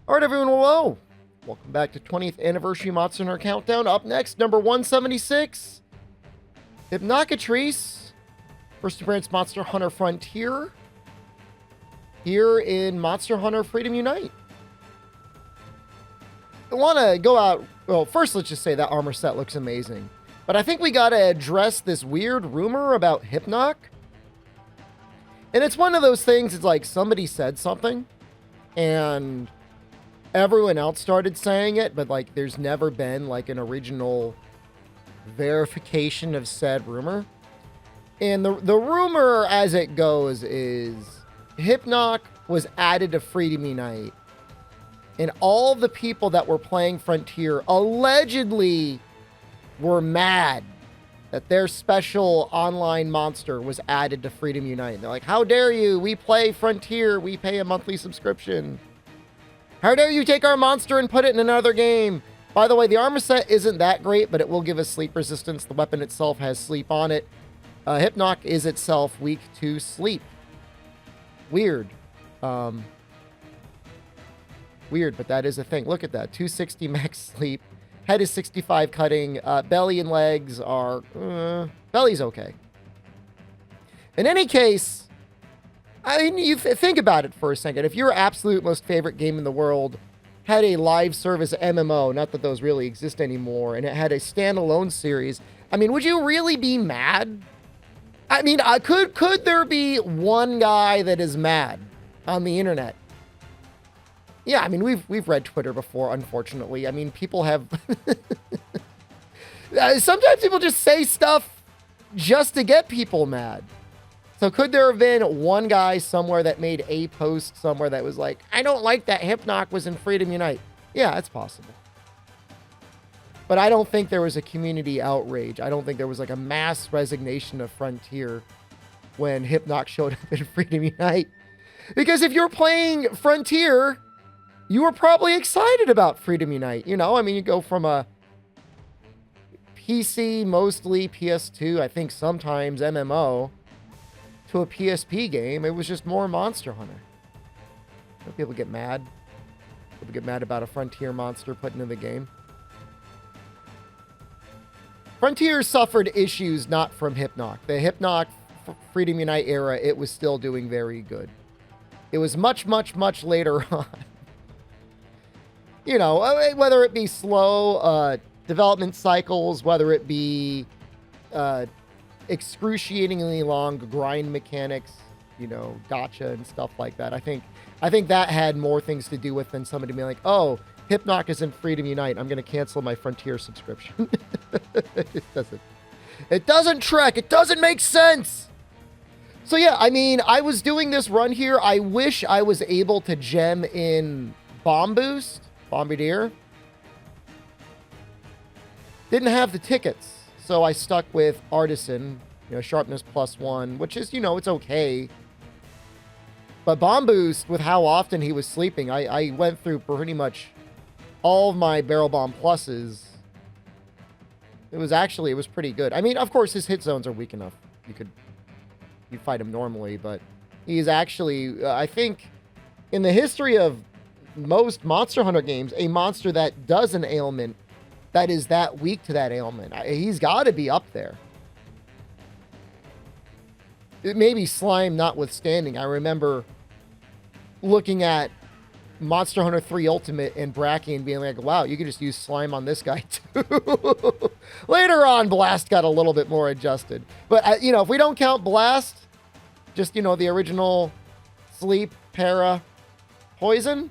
All right, everyone, hello. Welcome back to 20th Anniversary Monster Hunter Countdown. Up next, number 176, Hypnocatrice, first appearance Monster Hunter Frontier, here in Monster Hunter Freedom Unite. I want to go out, well, first let's just say that armor set looks amazing. But I think we got to address this weird rumor about Hypnoc. And it's one of those things, it's like somebody said something, and everyone else started saying it, but like there's never been like an original verification of said rumor. And the rumor as it goes is Hypnoc was added to Freedom Unite, and all the people that were playing Frontier allegedly were mad that their special online monster was added to Freedom Unite. They're like, how dare you? We play Frontier. We pay a monthly subscription. How dare you take our monster and put it in another game? By the way, the armor set isn't that great, but it will give us sleep resistance. The weapon itself has sleep on it. Hypnoc is itself weak to sleep. Weird. Weird, but that is a thing. Look at that. 260 max sleep. Head is 65 cutting. Belly and legs are... belly's okay. In any case... I mean, you think about it for a second. If your absolute most favorite game in the world had a live service MMO, not that those really exist anymore, and it had a standalone series, I mean, would you really be mad? I mean, could there be one guy that is mad on the internet? Yeah, I mean, we've read Twitter before, unfortunately. I mean, people have... Sometimes people just say stuff just to get people mad. So could there have been one guy somewhere that made a post somewhere that was like, I don't like that Hypnoc was in Freedom Unite? Yeah, it's possible. But I don't think there was a community outrage. I don't think there was like a mass resignation of Frontier when Hypnoc showed up in Freedom Unite. Because if you're playing Frontier, you were probably excited about Freedom Unite. You know, I mean, you go from a PC, mostly PS2, I think sometimes MMO, to a PSP game. It was just more Monster Hunter. People get mad. People get mad about a Frontier monster put into the game. Frontier suffered issues not from Hypnoc. The Hypnoc Freedom Unite era, it was still doing very good. It was much, much, much later on. You know, whether it be slow development cycles, whether it be excruciatingly long grind mechanics, you know, gotcha and stuff like that. I think that had more things to do with than somebody being like, oh, Hypnoc is in Freedom Unite, I'm going to cancel my Frontier subscription. It doesn't track. It doesn't make sense. So yeah, I mean, I was doing this run here. I wish I was able to gem in Bombardier. Didn't have the tickets. So I stuck with Artisan, you know, sharpness +1, which is, you know, it's okay. But Bomb Boost, with how often he was sleeping, I went through pretty much all of my Barrel Bomb pluses. It was pretty good. I mean, of course, his hit zones are weak enough. You fight him normally, but he's actually, I think, in the history of most Monster Hunter games, a monster that does an ailment that is that weak to that ailment. He's got to be up there. It may be Slime notwithstanding. I remember looking at Monster Hunter 3 Ultimate and Bracky and being like, wow, you could just use Slime on this guy too. Later on, Blast got a little bit more adjusted. But, you know, if we don't count Blast, just, you know, the original Sleep, Para, Poison,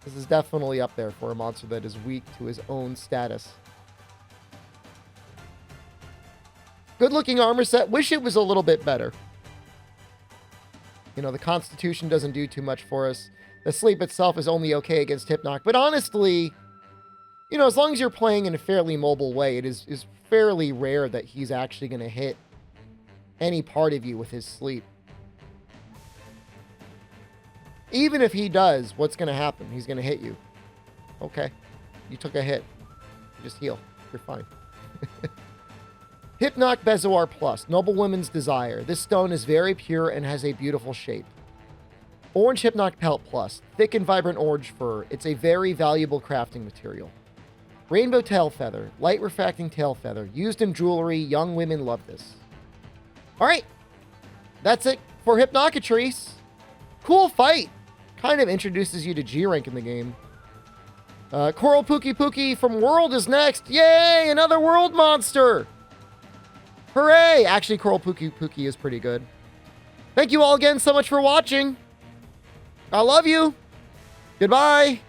this is definitely up there for a monster that is weak to his own status. Good looking armor set. Wish it was a little bit better. You know, the Constitution doesn't do too much for us. The sleep itself is only okay against Hypnoc. But honestly, you know, as long as you're playing in a fairly mobile way, it is fairly rare that he's actually going to hit any part of you with his sleep. Even if he does, what's going to happen? He's going to hit you. Okay. You took a hit. Just heal. You're fine. Hypnoc Bezoar Plus, Noble Women's Desire. This stone is very pure and has a beautiful shape. Orange Hypnoc Pelt Plus. Thick and vibrant orange fur. It's a very valuable crafting material. Rainbow tail feather. Light refracting tail feather. Used in jewelry. Young women love this. All right. That's it for Hypnocatrice. Cool fight. Kind of introduces you to G rank in the game. Coral Pookie from World is next. Yay! Another world monster! Hooray! Actually, Coral Pookie is pretty good. Thank you all again so much for watching. I love you. Goodbye.